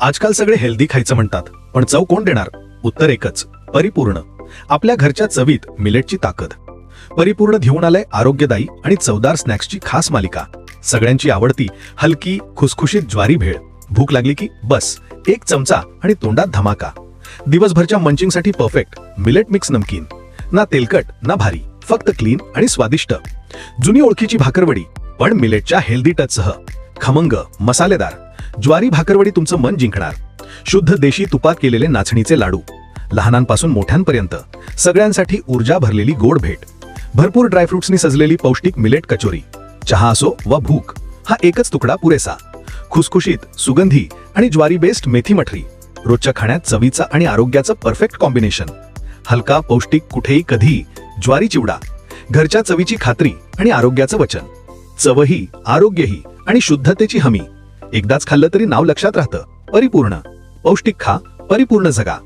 आजकाल सगळे हेल्दी खायचं म्हणतात, पण चव कोण देणार? उत्तर एकच, परिपूर्ण. आपल्या घरच्या चवीत मिलेटची ताकद. परिपूर्ण घेऊन आलंय आरोग्यदायी आणि चवदार स्नॅक्सची खास मालिका. सगळ्यांची आवडती हलकी खुसखुशीत ज्वारी भेळ. भूक लागली की बस एक चमचा आणि तोंडात धमाका. दिवसभरच्या मंचिंगसाठी परफेक्ट मिलेट मिक्स नमकीन. ना तेलकट ना भारी, फक्त क्लीन आणि स्वादिष्ट. जुनी ओळखीची भाकरवडी पण मिलेटच्या हेल्दी टचसह. खमंग मसालेदार ज्वारी भाकरवडी तुमचं मन जिंकणार. शुद्ध देशी तुपात केलेले नाचणीचे लाडू. लहानांपासून मोठ्यांपर्यंत सगळ्यांसाठी ऊर्जा भरलेली गोड भेट. भरपूर ड्रायफ्रुट्सनी सजलेली पौष्टिक मिलेट कचोरी. चहा असो वा भूक, हा एकच तुकडा पुरेसा. खुसखुशीत सुगंधी आणि ज्वारी बेस्ड मेथी मठरी. रोजच्या खाण्यात चवीचा आणि आरोग्याचं परफेक्ट कॉम्बिनेशन. हलका पौष्टिक कुठेही कधी ज्वारी चिवडा. घरच्या चवीची खात्री आणि आरोग्याचं वचन. चवही आरोग्यही आणि शुद्धतेची हमी. एकदाच खाल्लं तरी नाव लक्षात राहतं. परिपूर्ण. पौष्टिक खा, परिपूर्ण जगा.